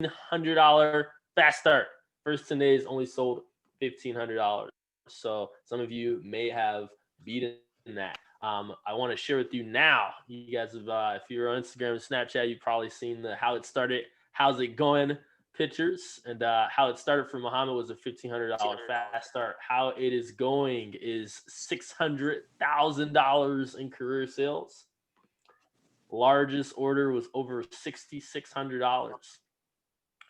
$1,500 fast start. First 10 days only sold $1,500. So some of you may have beaten that. I want to share with you now. You guys have, if you're on Instagram and Snapchat, you've probably seen the how it started, how's it going pictures, and how it started for Mohammed was a $1,500 fast start. How it is going is $600,000 in career sales. Largest order was over $6,600.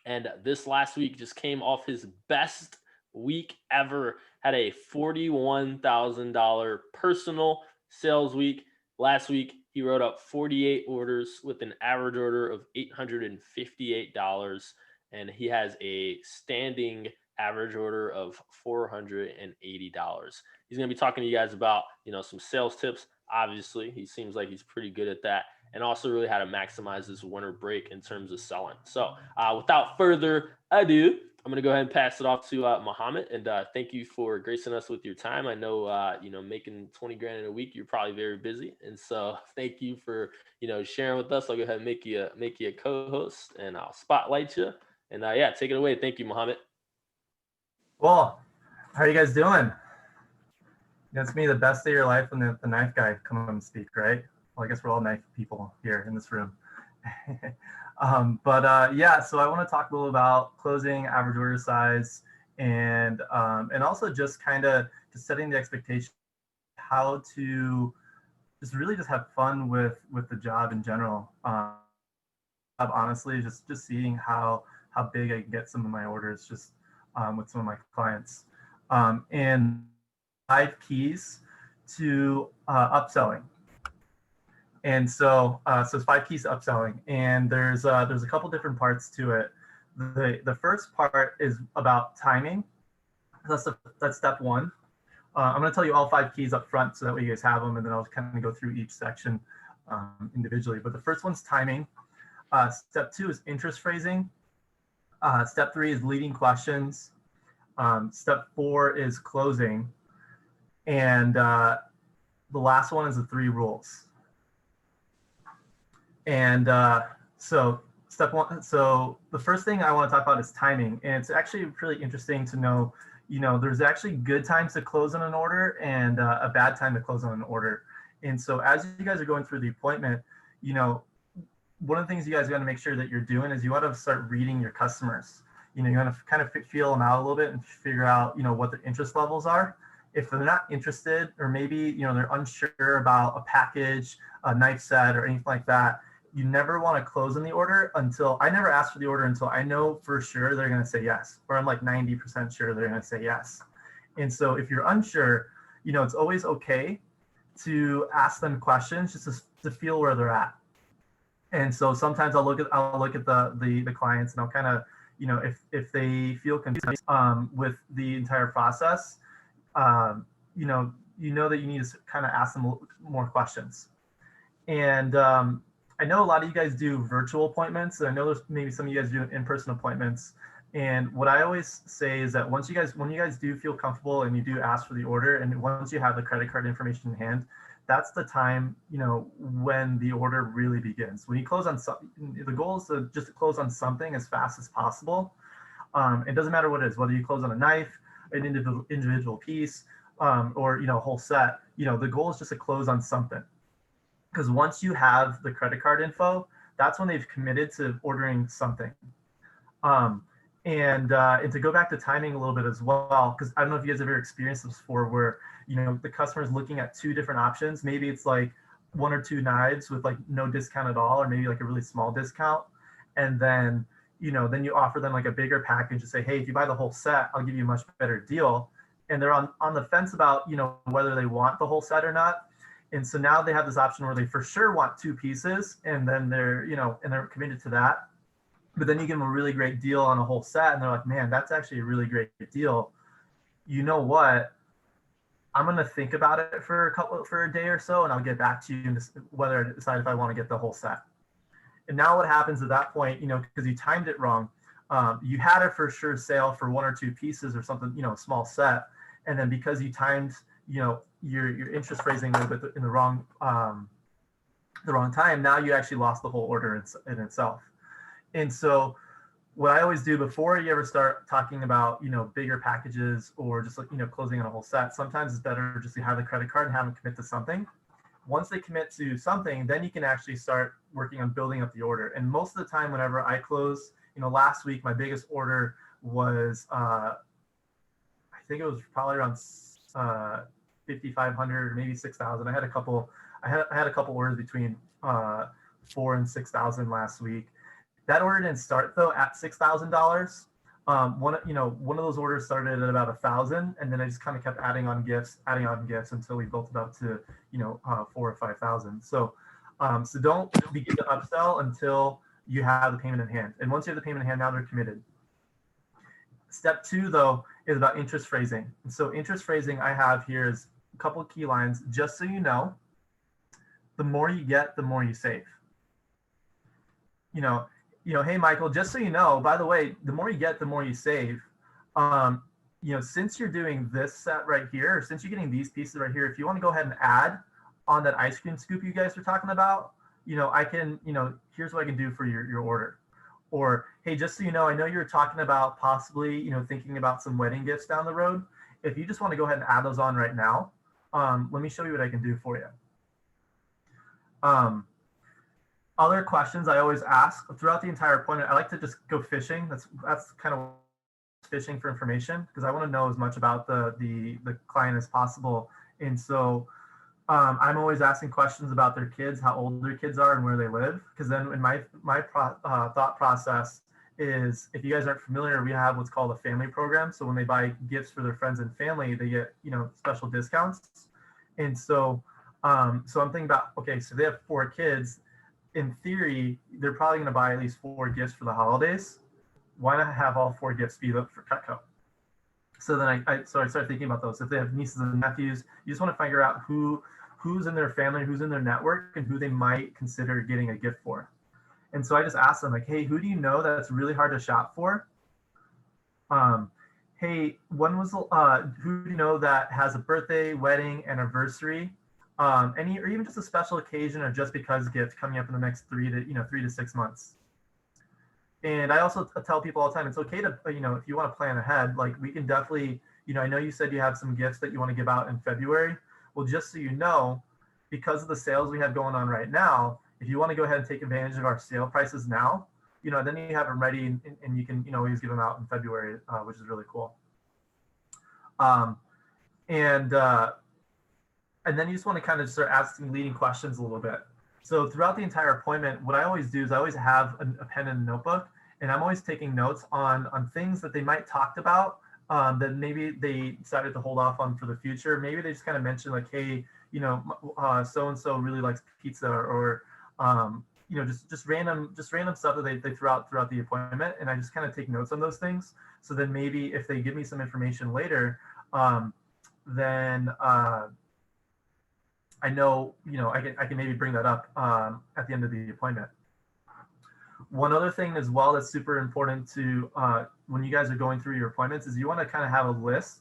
And this last week just came off his best week ever. Had a $41,000 personal sales week. Last week, he wrote up 48 orders with an average order of $858. And he has a standing average order of $480. He's going to be talking to you guys about, some sales tips. Obviously, he seems like he's pretty good at that, and also really how to maximize this winter break in terms of selling. So without further ado, I'm going to go ahead and pass it off to Mohammed. And thank you for gracing us with your time. I know, making 20 grand in a week, you're probably very busy. And so thank you for, sharing with us. I'll go ahead and make you a co-host, and I'll spotlight you. And take it away. Thank you, Mohammed. Well, how are you guys doing? It's me, the best day of your life when the knife guy come and speak, right? Well, I guess we're all knife people here in this room. So I want to talk a little about closing, average order size, and also just kind of just setting the expectation, how to just really just have fun with the job in general. Honestly, just seeing how big I can get some of my orders just with some of my clients, and 5 keys to upselling. And so it's 5 keys to upselling, and there's a couple different parts to it. The first part is about timing. That's step 1. I'm going to tell you all 5 keys up front so that way you guys have them, and then I'll kind of go through each section individually. But the first one's timing. Step 2 is interest phrasing. Step 3 is leading questions. Step 4 is closing. And the last one is the 3 rules. And so step 1, so the first thing I want to talk about is timing. And it's actually really interesting to know, there's actually good times to close on an order and a bad time to close on an order. And so as you guys are going through the appointment, one of the things you guys got to make sure that you're doing is you want to start reading your customers. You want to kind of feel them out a little bit and figure out, what their interest levels are. If they're not interested, or maybe, they're unsure about a package, a knife set, or anything like that, you never want to close on the order until, I never ask for the order until I know for sure they're going to say yes, or I'm like 90% sure they're going to say yes. And so if you're unsure, it's always okay to ask them questions just to feel where they're at. And so sometimes I'll look at the clients, and I'll kind of, if they feel confused with the entire process, you know that you need to kind of ask them more questions. And I know a lot of you guys do virtual appointments, and I know there's maybe some of you guys do in-person appointments. And what I always say is that when you guys do feel comfortable and you do ask for the order, and once you have the credit card information in hand, that's the time, when the order really begins. When you close on something, the goal is to just close on something as fast as possible. It doesn't matter what it is, whether you close on a knife, an individual piece, or a whole set. The goal is just to close on something, because once you have the credit card info, that's when they've committed to ordering something. And to go back to timing a little bit as well, because I don't know if you guys have ever experienced this before, where the customer is looking at 2 different options. Maybe it's like 1 or 2 knives with like no discount at all, or maybe like a really small discount, and then then you offer them like a bigger package and say, hey, if you buy the whole set, I'll give you a much better deal. And they're on the fence about whether they want the whole set or not. And so now they have this option where they for sure want 2 pieces, and then they're and they're committed to that. But then you give them a really great deal on a whole set, and they're like, man, that's actually a really great deal. You know what? I'm going to think about it for a day or so, and I'll get back to you whether I decide if I want to get the whole set. And now what happens at that point, because you timed it wrong, you had a for sure sale for 1 or 2 pieces or something, a small set. And then because you timed, your interest phrasing a little bit in the wrong time, now you actually lost the whole order in itself. And so what I always do before you ever start talking about, bigger packages or just like, closing on a whole set, sometimes it's better just to have the credit card and have them commit to something. Once they commit to something, then you can actually start working on building up the order. And most of the time, whenever I close, last week, my biggest order was, I think it was probably around 5,500 or maybe 6,000. I had a couple orders between 4 and 6,000 last week. That order didn't start though at $6,000. One of those orders started at about 1,000, and then I just kind of kept adding on gifts until we built it up to 4 or 5,000. So don't begin to upsell until you have the payment in hand. And once you have the payment in hand, now they're committed. Step 2 though is about interest phrasing. And so interest phrasing I have here is a couple of key lines. Just so you know, the more you get, the more you save. Hey, Michael, just so you know, by the way, the more you get, the more you save. Since you're doing this set right here, or since you're getting these pieces right here, if you want to go ahead and add on that ice cream scoop you guys were talking about, I can, here's what I can do for your order. Or, hey, just so you know, I know you were talking about possibly, thinking about some wedding gifts down the road. If you just want to go ahead and add those on right now, let me show you what I can do for you. Other questions I always ask throughout the entire appointment, I like to just go fishing. That's kind of fishing for information, because I want to know as much about the client as possible. And so I'm always asking questions about their kids, how old their kids are and where they live. Because then in my thought process is, if you guys aren't familiar, we have what's called a family program. So when they buy gifts for their friends and family, they get, special discounts. And so, so I'm thinking about, okay, so they have 4 kids. In theory, they're probably going to buy at least 4 gifts for the holidays. Why not have all 4 gifts be for Cutco? So then I started thinking about those. If they have nieces and nephews, you just want to figure out who's in their family, who's in their network, and who they might consider getting a gift for. And so I just asked them, like, hey, who do you know that's really hard to shop for? Hey, who do you know that has a birthday, wedding, anniversary, or even just a special occasion or just because gift coming up in the next 3 to 6 months? And I also tell people all the time, it's okay to, if you want to plan ahead, like we can definitely, I know you said you have some gifts that you want to give out in February. Well, just so you know, because of the sales we have going on right now, if you want to go ahead and take advantage of our sale prices now, then you have them ready and you can, always give them out in February, which is really cool. And then you just want to kind of start asking leading questions a little bit. So throughout the entire appointment, what I always do is I always have a pen and a notebook, and I'm always taking notes on things that they might talked about that maybe they decided to hold off on for the future. Maybe they just kind of mentioned like, hey, so-and-so really likes pizza, or just random stuff that they threw out throughout the appointment. And I just kind of take notes on those things. So then maybe if they give me some information later, then I know, I can maybe bring that up at the end of the appointment. One other thing as well that's super important to when you guys are going through your appointments is you want to kind of have a list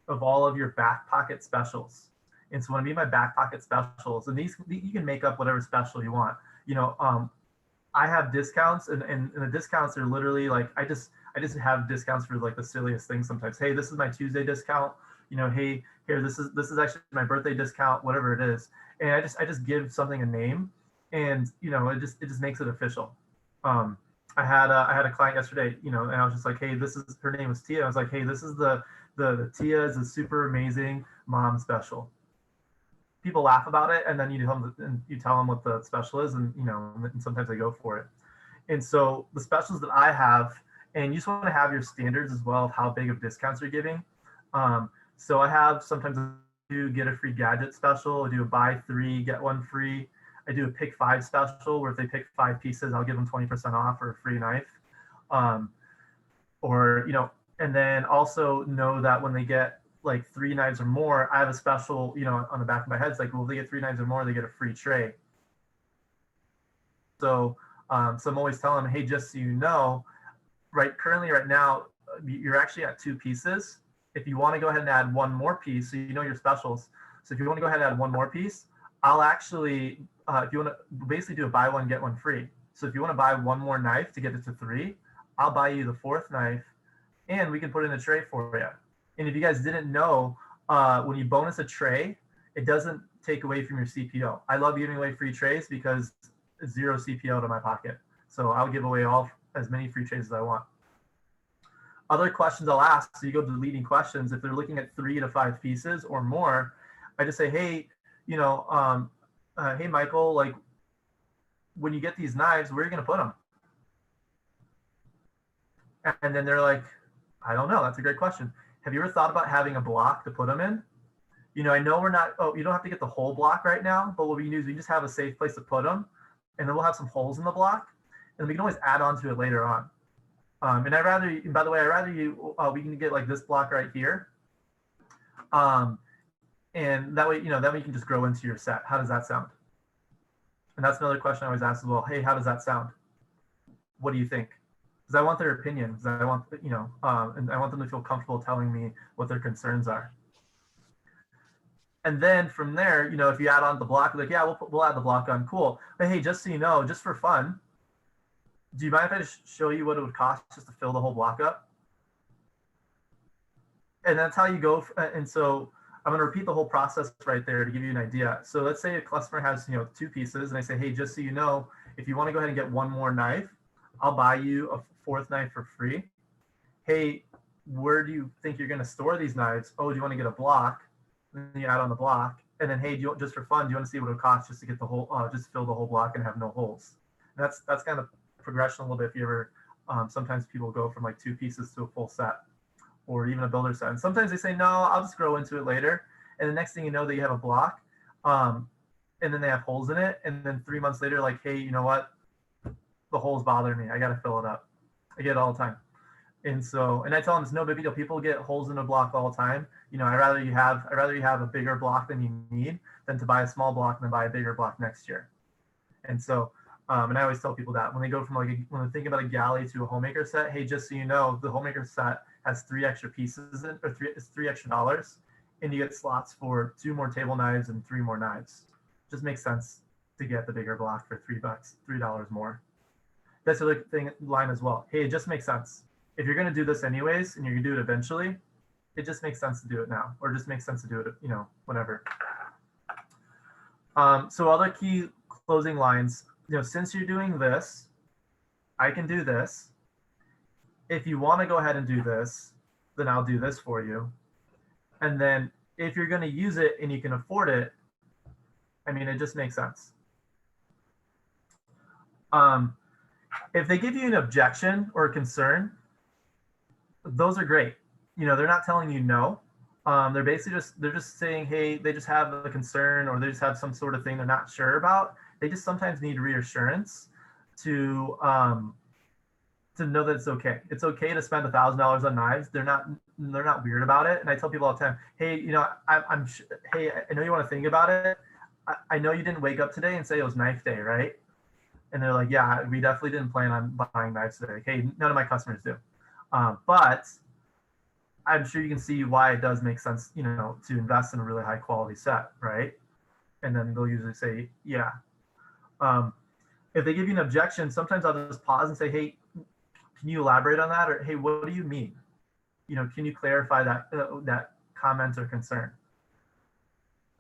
of all of your back pocket specials. And so when I mean by back pocket specials, and these you can make up whatever special you want. I have discounts, and the discounts are literally like I just have discounts for like the silliest things sometimes. Hey, this is my Tuesday discount. Hey, here, this is actually my birthday discount, whatever it is. And I just give something a name, and it just makes it official. I had a client yesterday, and I was just like, hey, her name was Tia. I was like, hey, this is the Tia is a super amazing mom special. People laugh about it, and then you tell them what the special is, and and sometimes they go for it. And so the specials that I have, and you just want to have your standards as well of how big of discounts you're giving. So I have sometimes I do get a free gadget special. I do a buy 3 get 1 free. I do a pick 5 special where if they pick 5 pieces, I'll give them 20% off or a free knife. And then also know that when they get like 3 knives or more, I have a special, on the back of my head. It's like, well, if they get 3 knives or more, they get a free tray. So I'm always telling them, hey, just so you know, currently right now, you're actually at 2 pieces. If you want to go ahead and add 1 more piece, so you know your specials. So if you want to go ahead and add 1 more piece, I'll actually, if you want to basically do a buy 1, get 1 free. So if you want to buy 1 more knife to get it to 3, I'll buy you the fourth knife and we can put it in a tray for you. And if you guys didn't know, when you bonus a tray, it doesn't take away from your CPO. I love giving away free trays because it's zero CPO to my pocket. So I'll give away as many free trays as I want. Other questions I'll ask, so you go to the leading questions. If they're looking at 3 to 5 pieces or more, I just say, hey, hey, Michael, like when you get these knives, where are you going to put them? And then they're like, I don't know. That's a great question. Have you ever thought about having a block to put them in? I know we're not, you don't have to get the whole block right now, but what we can do is we just have a safe place to put them, and then we'll have some holes in the block, and we can always add on to it later on. And by the way, we can get like this block right here. And that way, you can just grow into your set. How does that sound? And that's another question I always ask as well. Hey, how does that sound? What do you think? Because I want their opinions. I want, and I want them to feel comfortable telling me what their concerns are. And then from there, if you add on the block, like, yeah, we'll add the block on, cool. But hey, just so you know, just for fun, do you mind if I just show you what it would cost just to fill the whole block up? And that's how you go. And so I'm going to repeat the whole process right there to give you an idea. So let's say a customer has, 2 pieces, and I say, hey, just so you know, if you want to go ahead and get one more knife, I'll buy you a 4th knife for free. Hey, where do you think you're going to store these knives? Oh, do you want to get a block? And then you add on the block. And then, hey, just for fun, do you want to see what it would cost just to get the whole, just fill the whole block and have no holes? And that's kind of progression a little bit. If you ever, sometimes people go from like 2 pieces to a full set, or even a builder set. And sometimes they say, no, I'll just grow into it later. And the next thing you know, that you have a block, and then they have holes in it. And then 3 months later, like, hey, you know what? The holes bother me. I got to fill it up. I get it all the time. And so, and I tell them it's no big deal. People get holes in a block all the time. I'd rather you have a bigger block than you need than to buy a small block and then buy a bigger block next year. And so, and I always tell people that when they go from when they think about a galley to a homemaker set, hey, just so you know, the homemaker set has 3 extra pieces in, or $3 extra, and you get slots for 2 more table knives and 3 more knives. Just makes sense to get the bigger block for $3 more. That's the other thing line as well. Hey, it just makes sense. If you're going to do this anyways, and you're going to do it eventually, it just makes sense to do it now, or just makes sense to do it, whenever. So other key closing lines, since you're doing this, I can do this. If you want to go ahead and do this, then I'll do this for you. And then if you're going to use it and you can afford it, it just makes sense. If they give you an objection or a concern, those are great. They're not telling you no. They're basically they're just saying, hey, they just have a concern, or they just have some sort of thing they're not sure about. They just sometimes need reassurance to know that it's okay. It's okay to spend $1,000 on knives. They're not weird about it. And I tell people all the time, hey, hey, I know you want to think about it. I know you didn't wake up today and say it was knife day, right? And they're like, yeah, we definitely didn't plan on buying knives today. Hey, none of my customers do. But I'm sure you can see why it does make sense, to invest in a really high quality set, right? And then they'll usually say, yeah. If they give you an objection, sometimes I'll just pause and say, hey, can you elaborate on that? Or, hey, what do you mean? Can you clarify that comment or concern?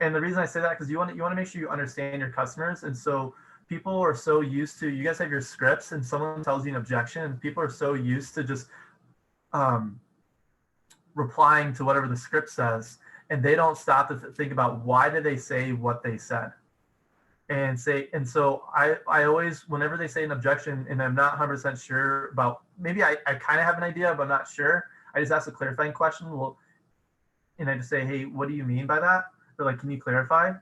And the reason I say that, because you want to make sure you understand your customers. And so people are so used to, you guys have your scripts and someone tells you an objection, and people are so used to just replying to whatever the script says, and they don't stop to think about why did they say what they said. And so I always, whenever they say an objection and I'm not 100% sure about, maybe I kind of have an idea, but I'm not sure, I just ask a clarifying question. And I just say, hey, what do you mean by that? They're like, can you clarify?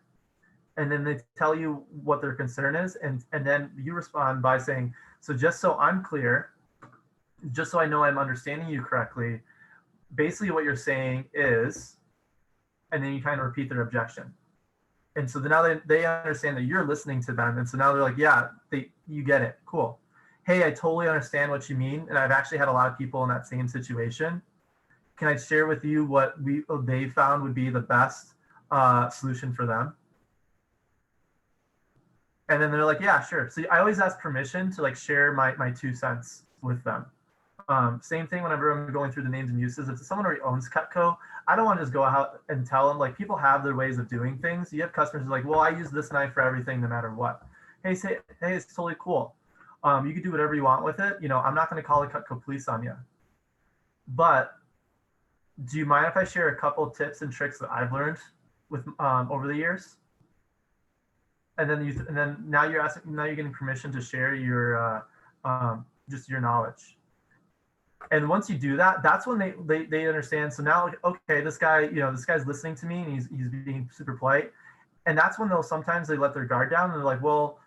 And then they tell you what their concern is. And then you respond by saying, so just so I'm clear, just so I know I'm understanding you correctly, basically what you're saying is, and then you kind of repeat their objection. And so now they understand that you're listening to them. And so now they're like, yeah, you get it. Cool. Hey, I totally understand what you mean. And I've actually had a lot of people in that same situation. Can I share with you what they found would be the best solution for them? And then they're like, yeah, sure. So I always ask permission to share my 2 cents with them. Same thing whenever I'm going through the names and uses. If someone already owns Cutco, I don't want to just go out and tell them, like, people have their ways of doing things. You have customers who are like, well, I use this knife for everything no matter what. Hey, it's totally cool. You can do whatever you want with it. I'm not going to call the Cutco police on you. But do you mind if I share a couple of tips and tricks that I've learned with over the years? And then now you're getting permission to share your just your knowledge. And once you do that, that's when they understand. So now, like, okay, this guy's listening to me and he's being super polite. And that's when sometimes they let their guard down and they're like, well,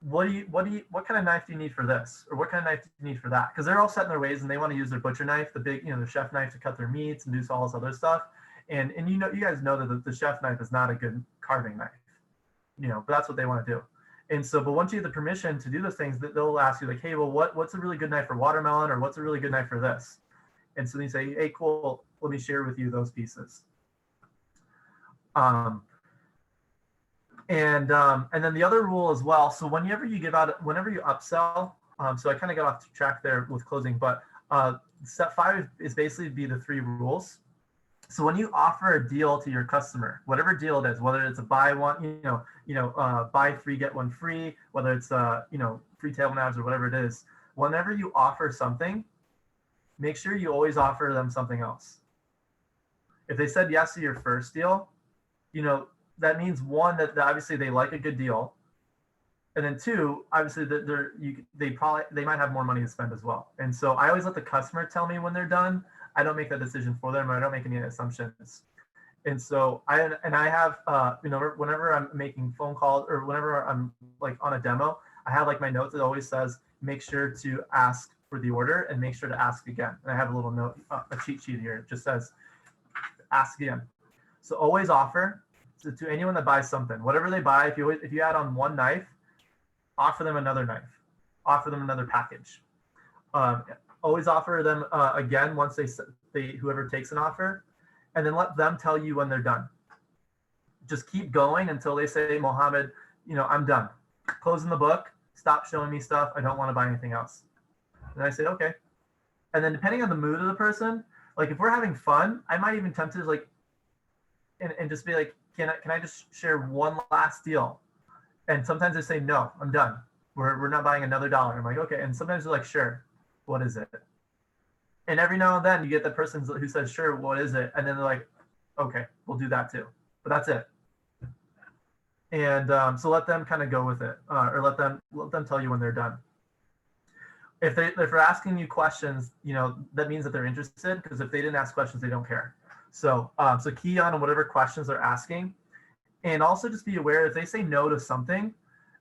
what kind of knife do you need for this? Or what kind of knife do you need for that? Because they're all set in their ways and they want to use their butcher knife, the big, their chef knife to cut their meats and do all this other stuff. And you guys know that the chef knife is not a good carving knife, but that's what they want to do. And so, but once you get the permission to do those things, they'll ask you like, hey, well, what's a really good knife for watermelon, or what's a really good knife for this? And so they say, hey, cool, let me share with you those pieces. And then the other rule as well. So whenever you upsell, so I kind of got off track there with closing, but step 5 is basically be the 3 rules. So when you offer a deal to your customer, whatever deal it is, whether it's a buy one, buy 3 get 1 free, whether it's free table knives or whatever it is, whenever you offer something, make sure you always offer them something else. If they said yes to your first deal, that means 1, that obviously they like a good deal, and then 2, obviously that they might have more money to spend as well. And so I always let the customer tell me when they're done. I don't make that decision for them. I don't make any assumptions. And so I have, whenever I'm making phone calls or whenever I'm like on a demo, I have like my notes that always says, make sure to ask for the order and make sure to ask again. And I have a little note, a cheat sheet here. It just says, ask again. So always offer to anyone that buys something, whatever they buy. If you add on 1 knife, offer them another knife, offer them another package. Always offer them again once whoever takes an offer, and then let them tell you when they're done. Just keep going until they say, Mohammed, I'm done. Closing the book, stop showing me stuff. I don't want to buy anything else. And I say, okay. And then depending on the mood of the person, like if we're having fun, I might even tempt to like, and just be like, can I just share one last deal? And sometimes they say, no, I'm done. We're not buying another dollar. I'm like, okay. And sometimes they're like, sure. What is it? And every now and then you get the person who says, sure, what is it? And then they're like, okay, we'll do that too. But that's it. And so let them kind of go with it, or let them tell you when they're done. If they're asking you questions, that means that they're interested, because if they didn't ask questions, they don't care. So so key on whatever questions they're asking. And also just be aware if they say no to something,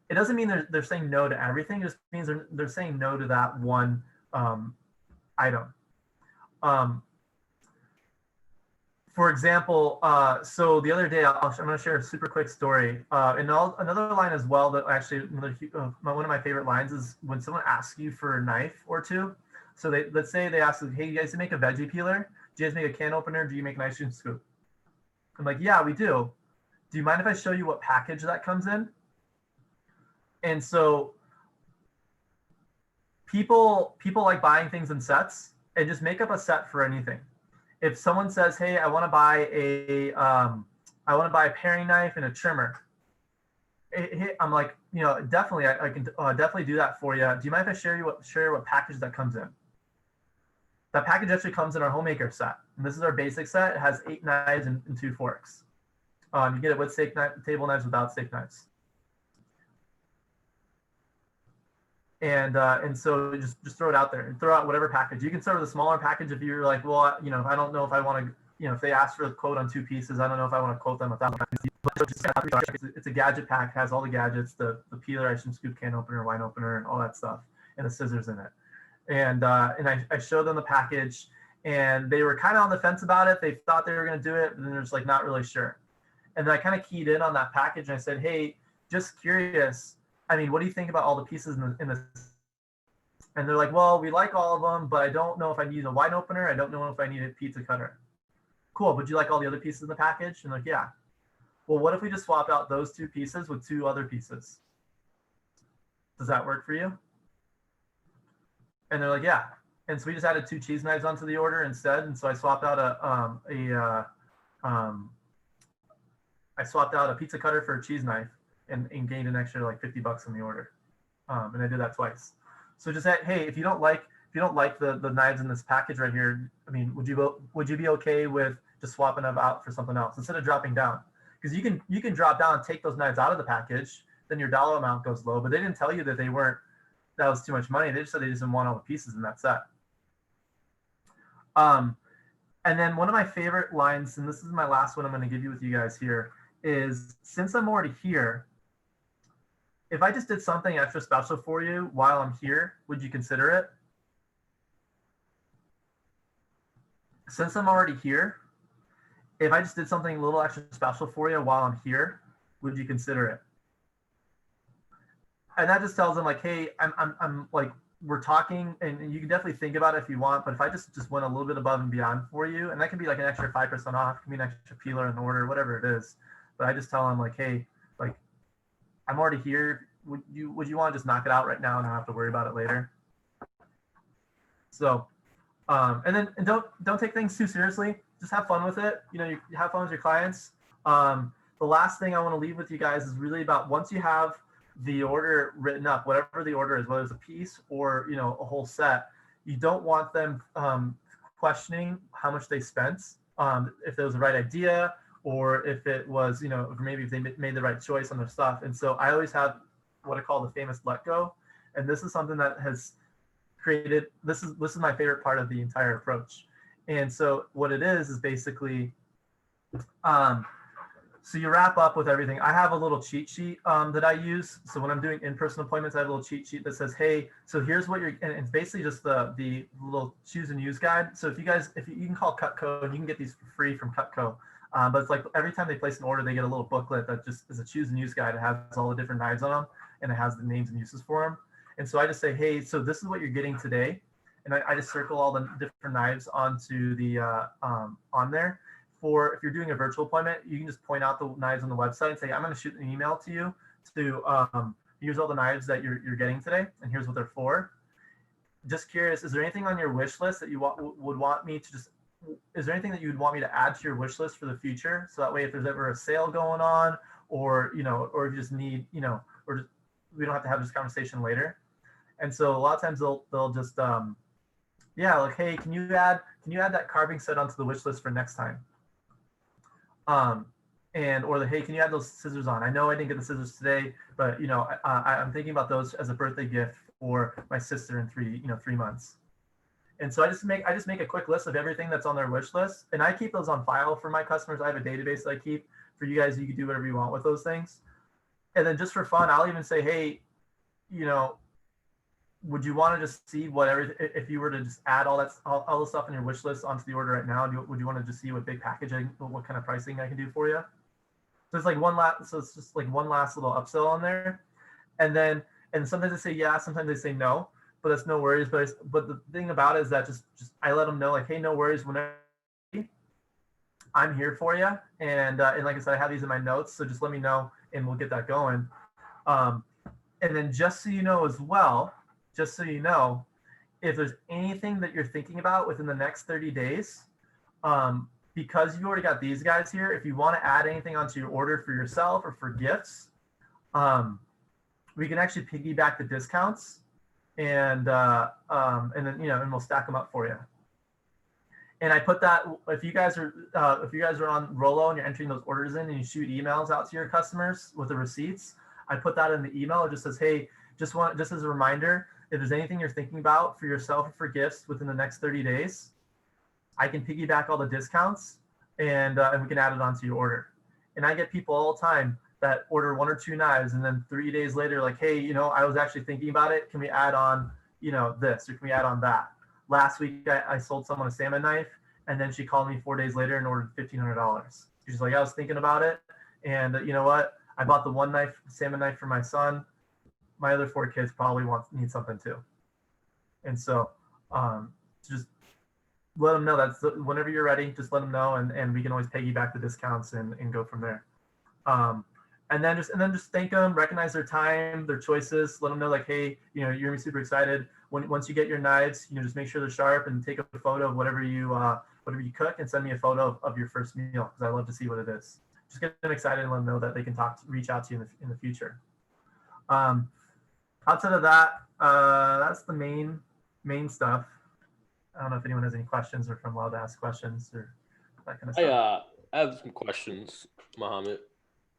it doesn't mean they're saying no to everything. It just means they're saying no to that one item. For example, so the other day, I'm going to share a super quick story. And another line as well that actually, one of my favorite lines is when someone asks you for a knife or two. So let's say they ask, hey, you guys make a veggie peeler? Do you guys make a can opener? Do you make an ice cream scoop? I'm like, yeah, we do. Do you mind if I show you what package that comes in? And so people like buying things in sets, and just make up a set for anything. If someone says, hey, I want to buy a paring knife and a trimmer, I'm like, definitely, I can definitely do that for you. Do you mind if I share what package that comes in? That package actually comes in our homemaker set. And this is our basic set. It has 8 knives and 2 forks. You get it with steak knife, table knives, without steak knives. And so just throw it out there and throw out whatever package. You can start with a smaller package if you're like, well, I don't know if I want to, if they ask for a quote on 2 pieces, I don't know if I want to quote them without. It's a gadget pack, has all the gadgets, the peeler, ice cream scoop, can opener, wine opener, and all that stuff, and the scissors in it. And I showed them the package, and they were kind of on the fence about it. They thought they were going to do it, but then they're just like not really sure. And then I kind of keyed in on that package, and I said, hey, just curious, I mean, what do you think about all the pieces in this? And they're like, well, we like all of them, but I don't know if I need a wine opener. I don't know if I need a pizza cutter. Cool, but you like all the other pieces in the package? And they're like, yeah. Well, what if we just swap out those 2 pieces with 2 other pieces? Does that work for you? And they're like, yeah. And so we just added 2 cheese knives onto the order instead. And so I swapped out a pizza cutter for a cheese knife and gained an extra like $50 in the order. And I did that twice. So just say, hey, if you don't like the knives in this package right here, I mean, would you be okay with just swapping them out for something else instead of dropping down? Because you can drop down and take those knives out of the package, then your dollar amount goes low. But they didn't tell you that that was too much money. They just said they just didn't want all the pieces in that set. And then one of my favorite lines, and this is my last one I'm going to give you with you guys here, is since I'm already here, if I just did something extra special for you while I'm here, would you consider it? Since I'm already here, if I just did something a little extra special for you while I'm here, would you consider it? And that just tells them like, hey, I'm like, we're talking, and you can definitely think about it if you want, but if I just went a little bit above and beyond for you, and that can be like an extra 5% off, it can be an extra peeler in order, whatever it is. But I just tell them like, hey, like, I'm already here. Would you want to just knock it out right now and not have to worry about it later? So, and don't take things too seriously. Just have fun with it. You know, you have fun with your clients. The last thing I want to leave with you guys is really about once you have the order written up, whatever the order is, whether it's a piece or, you know, a whole set, you don't want them questioning how much they spent, if it was the right idea, or if it was, you know, maybe if they made the right choice on their stuff. And so I always have what I call the famous let go. And this is something that has created, this is my favorite part of the entire approach. And so what it is basically, so you wrap up with everything. I have a little cheat sheet that I use. So when I'm doing in-person appointments, I have a little cheat sheet that says, hey, so here's what and it's basically just the little choose and use guide. So if you can call Cutco, and you can get these for free from Cutco. But it's like every time they place an order, they get a little booklet that just is a choose and use guide. It has all the different knives on them, and it has the names and uses for them. And so I just say, hey, so this is what you're getting today. And I just circle all the different knives onto the on there. For if you're doing a virtual appointment, you can just point out the knives on the website and say, I'm going to shoot an email to you to here's all the knives that you're getting today, and here's what they're for. Just curious, is there anything on your wish list that you would want me to just? Is there anything that you would want me to add to your wish list for the future? So that way, if there's ever a sale going on, or you know, or if you just need, you know, or just, we don't have to have this conversation later. And so a lot of times they'll just yeah, like, hey, can you add that carving set onto the wish list for next time? Or hey, can you add those scissors on? I know I didn't get the scissors today, but you know, I'm thinking about those as a birthday gift for my sister in 3 months. And so I just make a quick list of everything that's on their wish list, and I keep those on file for my customers. I have a database that I keep for you guys. You can do whatever you want with those things. And then just for fun, I'll even say, hey, you know, would you want to just see if you were to just add all the stuff in your wish list onto the order right now? Would you want to just see what big packaging, what kind of pricing I can do for you? So it's like it's just like one last little upsell on there. And sometimes they say yeah, sometimes they say no, but that's no worries. But the thing about it is that just I let them know like, hey, no worries, whenever I'm here for you. And like I said, I have these in my notes, so just let me know and we'll get that going. And then just so you know as well, just so you know, if there's anything that you're thinking about within the next 30 days, because you already got these guys here, if you want to add anything onto your order for yourself or for gifts, we can actually piggyback the discounts, and then, you know, and we'll stack them up for you. And I put that, if you guys are on Rollo and you're entering those orders in and you shoot emails out to your customers with the receipts, I put that in the email. It just says, hey, just as a reminder, if there's anything you're thinking about for yourself or for gifts within the next 30 days, I can piggyback all the discounts and we can add it onto your order. And I get people all the time that order 1 or 2 knives, and then 3 days later, like, hey, you know, I was actually thinking about it. Can we add on, you know, this, or can we add on that? Last week, I sold someone a salmon knife, and then she called me 4 days later and ordered $1,500. She's like, I was thinking about it, and you know what? I bought the one salmon knife for my son. My other 4 kids probably need something too. And so just let them know whenever you're ready, just let them know, and we can always piggyback the discounts and go from there. and then just thank them, recognize their time, their choices, let them know like, hey, you're gonna be super excited once you get your knives, just make sure they're sharp and take a photo of whatever you cook and send me a photo of your first meal, because I love to see what it is. Just get them excited and let them know that they can reach out to you in the future. Outside of that, that's the main stuff. I don't know if anyone has any questions or if I'm allowed to ask questions or that kind of stuff. I have some questions, Mohammed.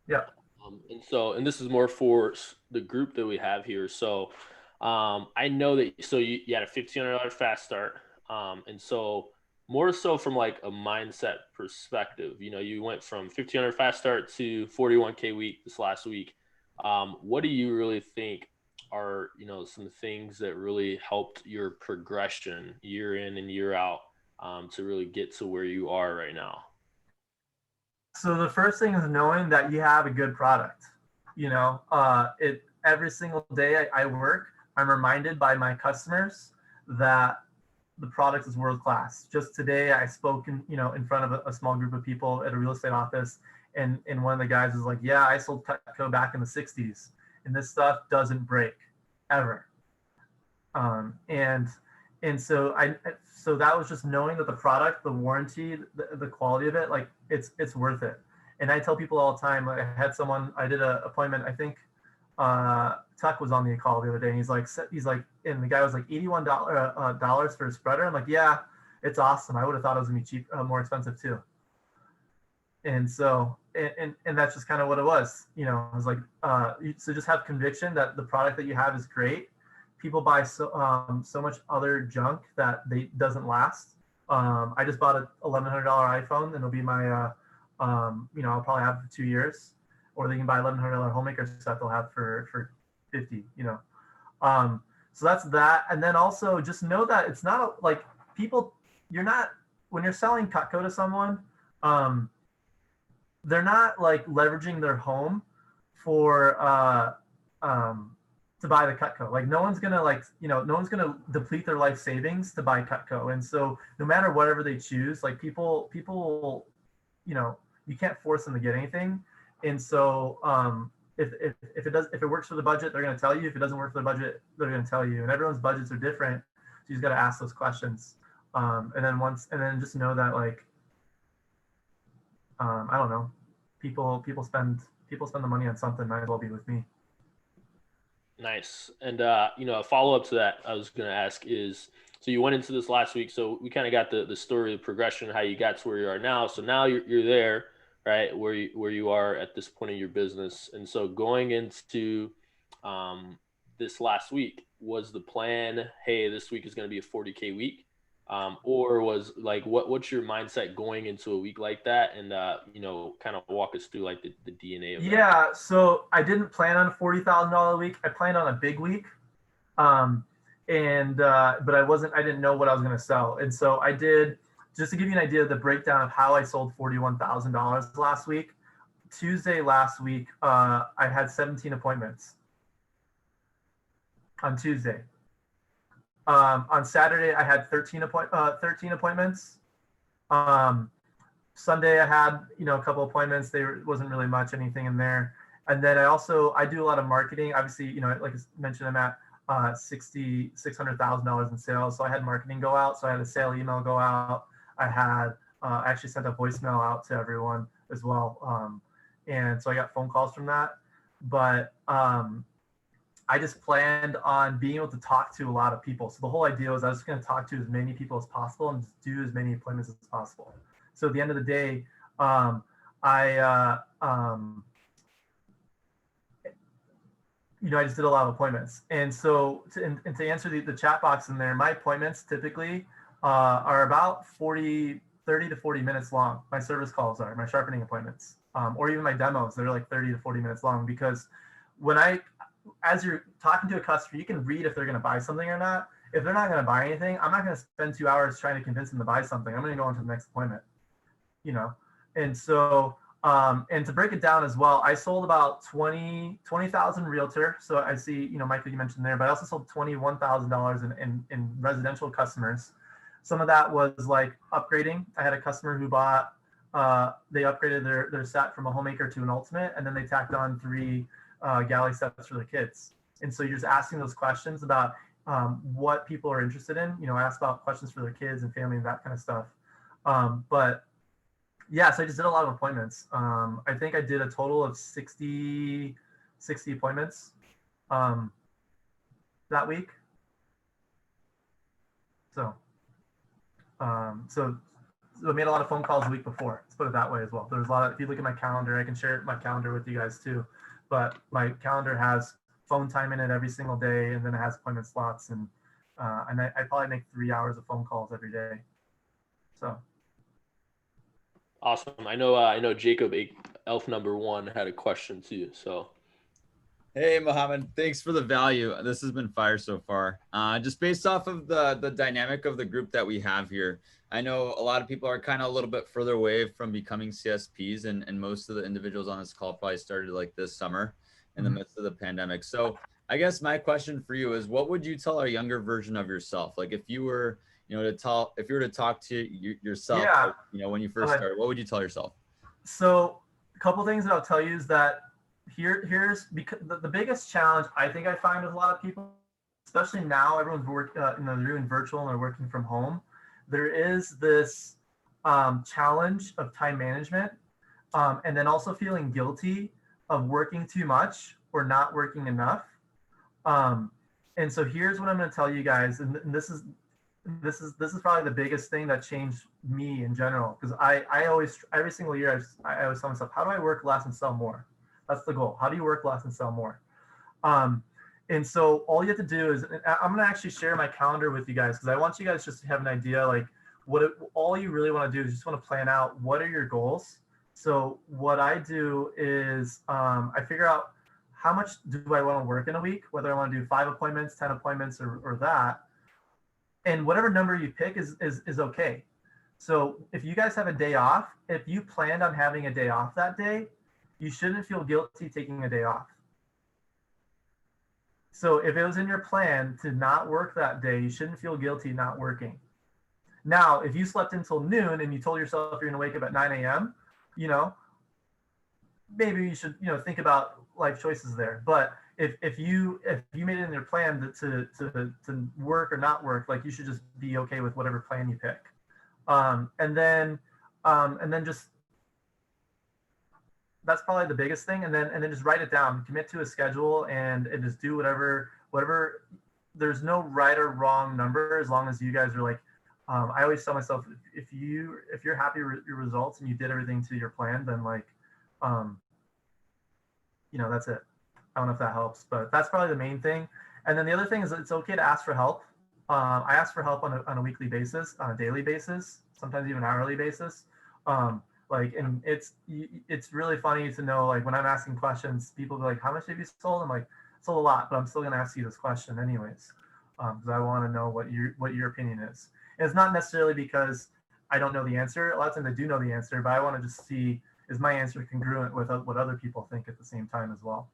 Yeah. And this is more for the group that we have here. So I know that, so you had a $1,500 fast start. And so more so from like a mindset perspective, you went from 1,500 fast start to 41K week this last week. What do you really think are, some things that really helped your progression year in and year out to really get to where you are right now? So the first thing is knowing that you have a good product. Every single day I work, I'm reminded by my customers that the product is world class. Just today, I spoke in front of a small group of people at a real estate office, and one of the guys was like, "Yeah, I sold Cutco back in the '60s, and this stuff doesn't break ever." And so that was just knowing that the product, the warranty, the quality of it, like it's worth it. And I tell people all the time, I did an appointment, I think Tuck was on the call the other day, and he's like, and the guy was like $81 for a spreader. I'm like, yeah, it's awesome. I would have thought it was gonna be more expensive too. And so, and that's just kind of what it was. It was like, so just have conviction that the product that you have is great. People buy so much other junk that doesn't last. I just bought a $1,100 iPhone, and it'll be my, I'll probably have it for 2 years. Or they can buy $1,100 homemaker stuff they'll have for 50. So that's that. And then also just know that it's not like people. When you're selling Cutco to someone, they're not like leveraging their home for to buy the Cutco. Like no one's gonna deplete their life savings to buy Cutco. And so no matter whatever they choose, like people, you can't force them to get anything. And so if it works for the budget, they're gonna tell you. If it doesn't work for the budget, they're gonna tell you. And everyone's budgets are different. So you just gotta ask those questions. And then just know that like I don't know, people spend the money on something, might as well be with me. Nice. And, a follow-up to that I was going to ask is, so you went into this last week, so we kind of got the story of progression, how you got to where you are now. So now you're there, right, where you are at this point in your business. And so going into this last week, was the plan, hey, this week is going to be a 40K week? Or was like, what's your mindset going into a week like that? And, kind of walk us through like the DNA of that. Yeah. So I didn't plan on a $40,000 a week. I planned on a big week. But I didn't know what I was going to sell. And so I did, just to give you an idea of the breakdown of how I sold $41,000 last week. Tuesday last week, I had 17 appointments on Tuesday. On Saturday, I had 13 appointments. Sunday, I had, a couple appointments. There wasn't really anything in there. And then I do a lot of marketing. Obviously, like I mentioned, I'm at $600,000 in sales. So I had marketing go out. So I had a sale email go out. I actually sent a voicemail out to everyone as well. And so I got phone calls from that. But I just planned on being able to talk to a lot of people. So the whole idea was I was just going to talk to as many people as possible and just do as many appointments as possible. So at the end of the day, I just did a lot of appointments. And so to answer the chat box in there, my appointments typically are about 30 to 40 minutes long. My service calls are, my sharpening appointments, or even my demos, they're like 30 to 40 minutes long, because as you're talking to a customer, you can read if they're going to buy something or not. If they're not going to buy anything, I'm not going to spend 2 hours trying to convince them to buy something. I'm going to go on to the next appointment, And so, and to break it down as well, I sold about 20,000 realtor. So I see, Michael, you mentioned there, but I also sold $21,000 in residential customers. Some of that was like upgrading. I had a customer who bought they upgraded their set from a homemaker to an ultimate, and then they tacked on 3 galley sets for the kids. And so you're just asking those questions about what people are interested in. You know, ask about questions for their kids and family and that kind of stuff. But yeah, so I just did a lot of appointments. I think I did a total of 60 appointments that week. So I made a lot of phone calls the week before. Let's put it that way as well. There's a lot of, if you look at my calendar, I can share my calendar with you guys too. But my calendar has phone time in it every single day, and then it has appointment slots, and I probably make 3 hours of phone calls every day. So awesome. I know Jacob Elf number 1 had a question too. So hey Mohammed, thanks for the value. This has been fire so far. Just based off of the dynamic of the group that we have here, I know a lot of people are kind of a little bit further away from becoming CSPs, and most of the individuals on this call probably started like this summer in the midst of the pandemic. So I guess my question for you is, what would you tell our younger version of yourself? Like if you were, if you were to talk to yourself, yeah, like, when you first started, what would you tell yourself? So a couple things that I'll tell you is that here's because the biggest challenge I think I find with a lot of people, especially now, everyone's they're doing virtual and they're working from home. There is this challenge of time management, and then also feeling guilty of working too much or not working enough. And so here's what I'm going to tell you guys, and this is probably the biggest thing that changed me in general, because I always, every single year, I always tell myself, how do I work less and sell more? That's the goal. How do you work less and sell more? And so all you have to do is, I'm going to actually share my calendar with you guys, because I want you guys just to have an idea, like all you really want to do is just want to plan out what are your goals. So what I do is I figure out how much do I want to work in a week, whether I want to do 5 appointments, 10 appointments, or that. And whatever number you pick is okay. So if you guys have a day off, if you planned on having a day off that day, you shouldn't feel guilty taking a day off. So if it was in your plan to not work that day, you shouldn't feel guilty not working. Now, if you slept until noon and you told yourself you're going to wake up at 9 a.m., maybe you should, think about life choices there. But if you made it in your plan to work or not work, like, you should just be okay with whatever plan you pick. And then just, that's probably the biggest thing. And then just write it down, commit to a schedule, and just do whatever. There's no right or wrong number, as long as you guys are like, I always tell myself, if you're happy with your results and you did everything to your plan, then that's it. I don't know if that helps, but that's probably the main thing. And then the other thing is, it's okay to ask for help. I ask for help on a weekly basis, on a daily basis, sometimes even hourly basis. And it's really funny to know, like, when I'm asking questions, people be like, how much have you sold? I'm like, sold a lot, but I'm still going to ask you this question anyways, because I want to know what your opinion is. And it's not necessarily because I don't know the answer. A lot of times I do know the answer, but I want to just see, is my answer congruent with what other people think at the same time as well,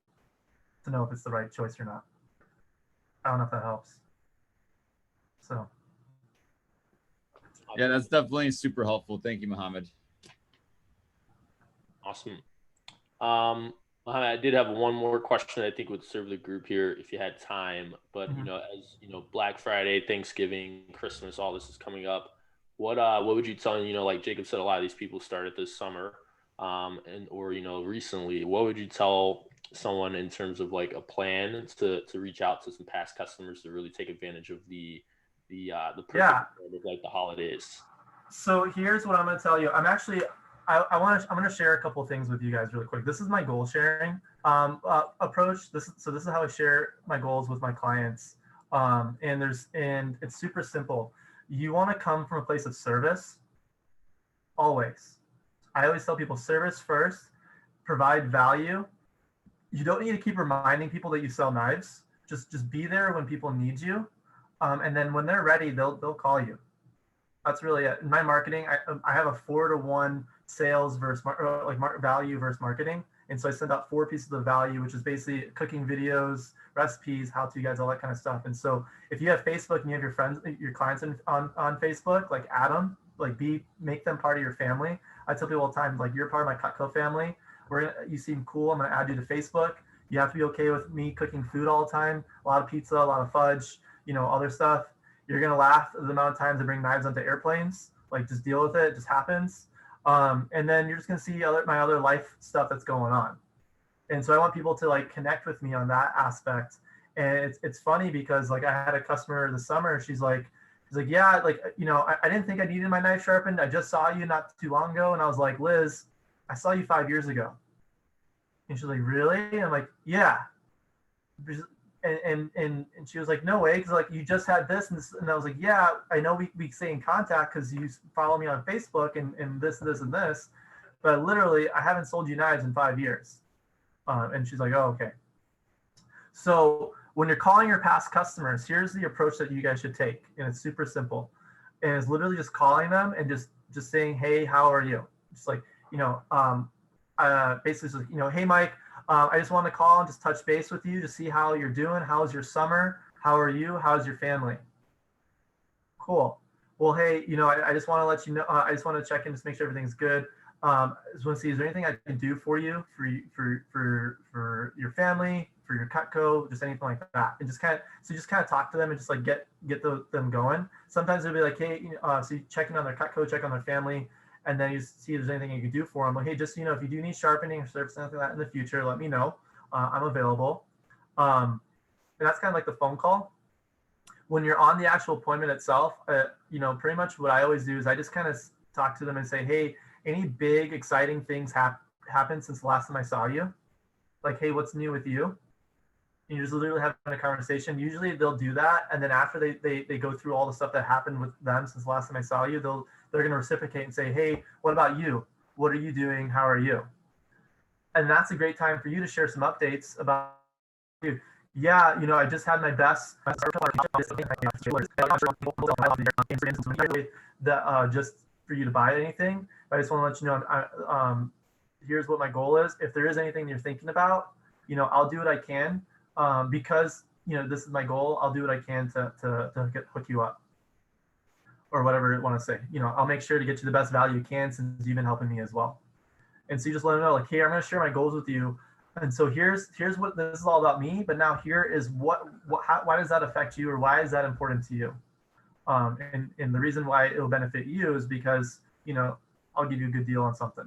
to know if it's the right choice or not. I don't know if that helps. So. Yeah, that's definitely super helpful. Thank you, Mohammed. Awesome. I did have one more question I think would serve the group here if you had time. But as Black Friday, Thanksgiving, Christmas, all this is coming up. What would you tell, like Jacob said, a lot of these people started this summer, or recently. What would you tell someone in terms of like a plan to reach out to some past customers to really take advantage of the perfect of like the holidays? So here's what I'm going to tell you. I'm going to share a couple of things with you guys really quick. This is my goal sharing approach. This is how I share my goals with my clients. And it's super simple. You want to come from a place of service, always. I always tell people, service first, provide value. You don't need to keep reminding people that you sell knives. Just be there when people need you. And then when they're ready, they'll call you. That's really it. In my marketing, I have a 4-to-1 sales versus value versus marketing. And so I send out 4 pieces of value, which is basically cooking videos, recipes, how-to guides, all that kind of stuff. And so if you have Facebook and you have your clients on Facebook, like add them, like make them part of your family. I tell people all the time, like, you're part of my Cutco family. You seem cool. I'm gonna add you to Facebook. You have to be okay with me cooking food all the time. A lot of pizza, a lot of fudge, other stuff. You're gonna laugh at the amount of times I bring knives onto airplanes. Like, just deal with it. It just happens. And then you're just gonna see my other life stuff that's going on. And so I want people to like connect with me on that aspect. And it's funny because like I had a customer this summer. She's like, yeah, like, I didn't think I needed my knife sharpened. I just saw you not too long ago. And I was like, Liz, I saw you 5 years ago. And she's like, really? And I'm like, yeah. And she was like, no way. Cause like, you just had this and this. And I was like, yeah, I know we stay in contact cause you follow me on Facebook and this, and this, but literally I haven't sold you knives in 5 years. And she's like, oh, okay. So when you're calling your past customers, here's the approach that you guys should take. And it's super simple. And it's literally just calling them and just saying, hey, how are you? Just like, basically, hey, Mike, I just want to call and just touch base with you to see how you're doing. How's your summer? How are you? How's your family? Cool. Well, hey, I just want to let you know, I just want to check in, just make sure everything's good. I just want to see, is there anything I can do for you, for your family, for your Cutco, just anything like that? And just kind of talk to them and just like get them going. Sometimes they'll be like, hey, so you check in on their Cutco, check on their family, and then you see if there's anything you can do for them. Like, hey, just, if you do need sharpening or service, something like that in the future, let me know. I'm available. And that's kind of like the phone call. When you're on the actual appointment itself, pretty much what I always do is I just kind of talk to them and say, hey, any big exciting things happened since the last time I saw you? Like, hey, what's new with you? And you're just literally having a conversation. Usually they'll do that. And then after they go through all the stuff that happened with them since the last time I saw you, they're going to reciprocate and say, hey, what about you? What are you doing? How are you? And that's a great time for you to share some updates about you. Yeah, I just had my best just for you to buy anything. But I just want to let you know, here's what my goal is. If there is anything you're thinking about, I'll do what I can, because this is my goal. I'll do what I can to hook you up, or whatever you want to say. I'll make sure to get you the best value you can, since you've been helping me as well. And so you just let them know, like, hey, I'm going to share my goals with you. And so here's what this is all about me. But now here is why does that affect you, or why is that important to you? And the reason why it'll benefit you is because, I'll give you a good deal on something.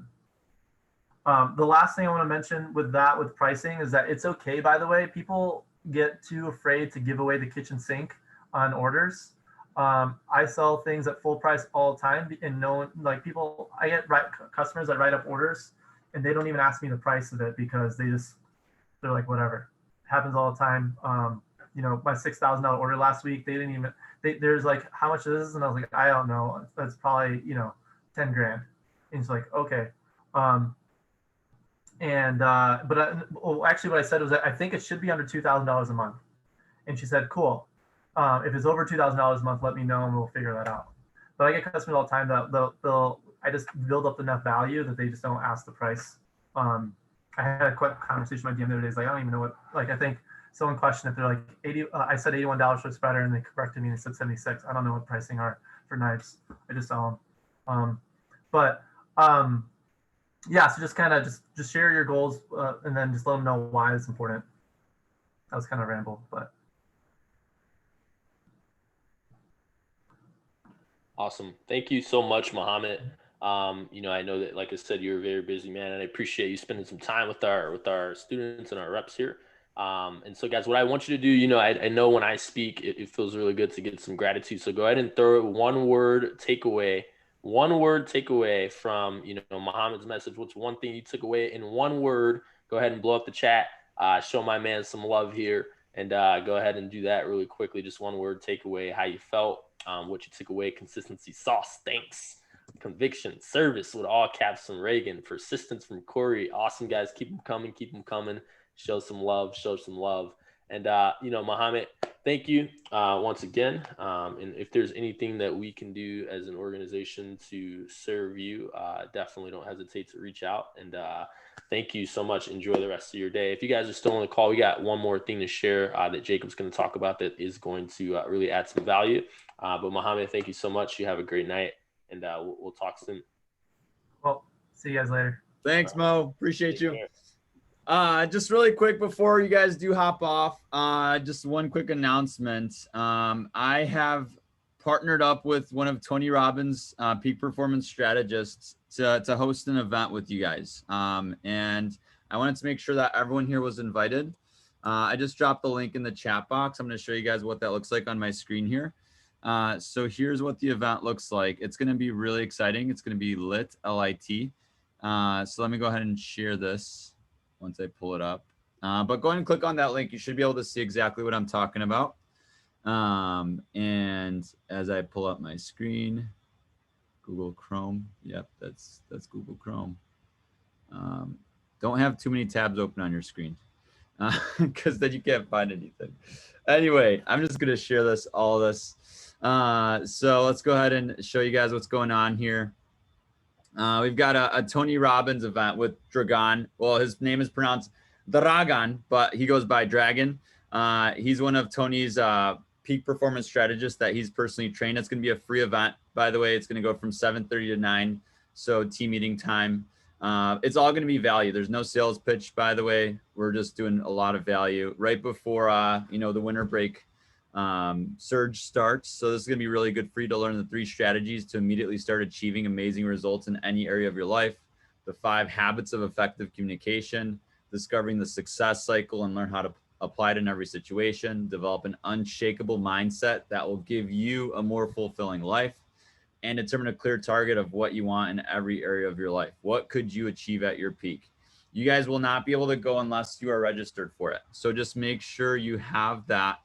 The last thing I want to mention with pricing is that it's okay, by the way. People get too afraid to give away the kitchen sink on orders. I sell things at full price all the time, and I get customers that write up orders and they don't even ask me the price of it, because they're like, whatever. It happens all the time. My $6,000 order last week, there's like, how much is this? And I was like, I don't know. That's probably, 10 grand. And he's like, okay. But actually what I said was that I think it should be under $2,000 a month. And she said, cool. If it's over $2,000 a month, let me know and we'll figure that out. But I get customers all the time that I just build up enough value that they just don't ask the price. I had a quick conversation with my DM the other day. It's like, I don't even know what, like, I think someone questioned if they're like I said $81 for a spreader, and they corrected me and said 76. I don't know what pricing are for knives. I just sell them. Yeah, so just kind of just share your goals, and then just let them know why it's important. That was kind of ramble, but. Awesome. Thank you so much, Mohammed. I know that, like I said, you're a very busy man, and I appreciate you spending some time with our students and our reps here. And so, guys, what I want you to do, I know when I speak, it feels really good to get some gratitude. So go ahead and throw one word takeaway from, Mohammed's message. What's one thing you took away in one word? Go ahead and blow up the chat. Show my man some love here, and go ahead and do that really quickly. Just one word takeaway, how you felt. What you took away: consistency, sauce, thanks, conviction, service with all caps from Reagan, persistence from Corey. Awesome, guys. Keep them coming. Show some love. And, Mohammed, thank you once again. And if there's anything that we can do as an organization to serve you, definitely don't hesitate to reach out. And thank you so much. Enjoy the rest of your day. If you guys are still on the call, we got one more thing to share that Jacob's going to talk about that is going to really add some value. But Mohammed, thank you so much. You have a great night. and we'll talk soon. Well, see you guys later. Thanks, Mo. Appreciate Take you. care. Just really quick before you guys do hop off, just one quick announcement. I have partnered up with one of Tony Robbins' peak performance strategists to host an event with you guys. And I wanted to make sure that everyone here was invited. I just dropped the link in the chat box. I'm going to show you guys what that looks like on my screen here. So here's what the event looks like. It's going to be really exciting. It's going to be lit, L-I-T. So let me go ahead and share this once I pull it up. But go ahead and click on that link. You should be able to see exactly what I'm talking about. And as I pull up my screen, Google Chrome. Yep, that's Google Chrome. Don't have too many tabs open on your screen because then you can't find anything. Anyway, I'm just going to share all this. So let's go ahead and show you guys what's going on here. We've got a Tony Robbins event with Dragon. Well, his name is pronounced Dragan, but he goes by Dragon. He's one of Tony's peak performance strategists that he's personally trained. It's going to be a free event, by the way. It's going to go from 7:30 to 9, so team meeting time. It's all going to be value. There's no sales pitch, by the way. We're just doing a lot of value right before the winter break surge starts. So this is going to be really good for you to learn the 3 strategies to immediately start achieving amazing results in any area of your life, the 5 habits of effective communication, discovering the success cycle and learn how to apply it in every situation, develop an unshakable mindset that will give you a more fulfilling life, and determine a clear target of what you want in every area of your life. What could you achieve at your peak? You guys will not be able to go unless you are registered for it. So just make sure you have that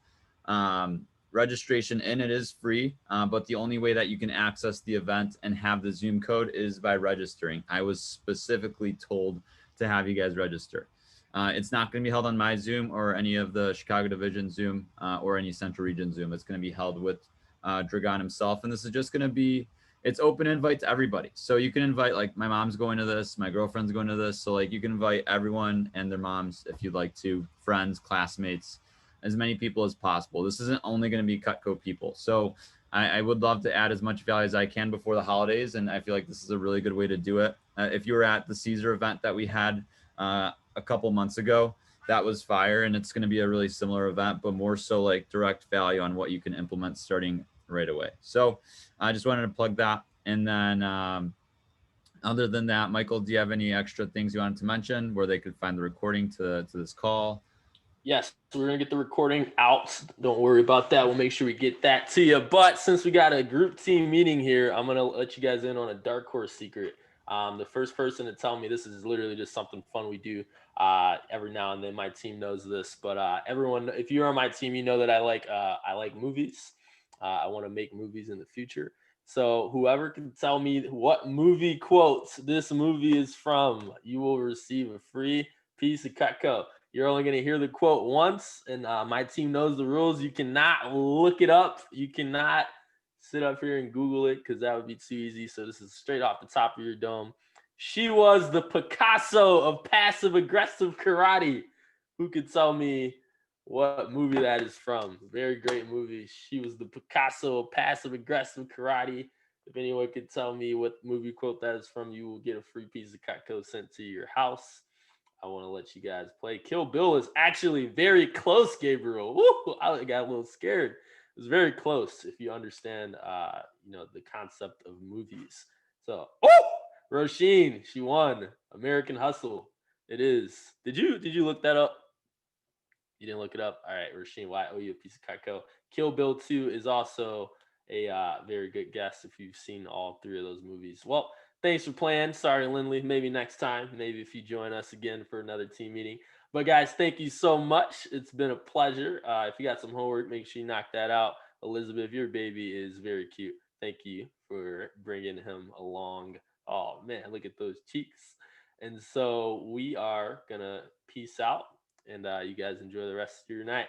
registration in. It is free, but the only way that you can access the event and have the Zoom code is by registering. I was specifically told to have you guys register. It's not going to be held on my Zoom or any of the Chicago Division Zoom or any Central Region Zoom. It's going to be held with Dragan himself. And this is just going to be, it's open invite to everybody. So you can invite, like, my mom's going to this, my girlfriend's going to this. So like you can invite everyone and their moms if you'd like to, friends, classmates, as many people as possible. This isn't only going to be Cutco people. So I would love to add as much value as I can before the holidays. And I feel like this is a really good way to do it. If you were at the Caesar event that we had a couple months ago, that was fire. And it's going to be a really similar event, but more so like direct value on what you can implement starting right away. So I just wanted to plug that. And then other than that, Michael, do you have any extra things you wanted to mention where they could find the recording to this call? Yes, we're going to get the recording out. Don't worry about that. We'll make sure we get that to you. But since we got a group team meeting here, I'm going to let you guys in on a dark horse secret. The first person to tell me, this is literally just something fun we do every now and then. My team knows this, but everyone, if you're on my team, you know that I like movies. I want to make movies in the future. So whoever can tell me what movie quotes this movie is from, you will receive a free piece of Cutco. You're only going to hear the quote once, and my team knows the rules. You cannot look it up. You cannot sit up here and Google it because that would be too easy. So this is straight off the top of your dome. She was the Picasso of passive-aggressive karate. Who could tell me what movie that is from? Very great movie. She was the Picasso of passive-aggressive karate. If anyone could tell me what movie quote that is from, you will get a free piece of Cutco sent to your house. I want to let you guys play. Kill Bill is actually very close, Gabriel. Woo, I got a little scared. It was very close if you understand, the concept of movies. So, Roisin, she won. American Hustle. It is. Did you look that up? You didn't look it up? All right, Roisin, why owe you a piece of Cutco? Kill Bill 2 is also a very good guess if you've seen all 3 of those movies. Well, thanks for playing. Sorry, Lindley. Maybe next time. Maybe if you join us again for another team meeting. But guys, thank you so much. It's been a pleasure. If you got some homework, make sure you knock that out. Elizabeth, your baby is very cute. Thank you for bringing him along. Oh, man, look at those cheeks. And so we are going to peace out, and you guys enjoy the rest of your night.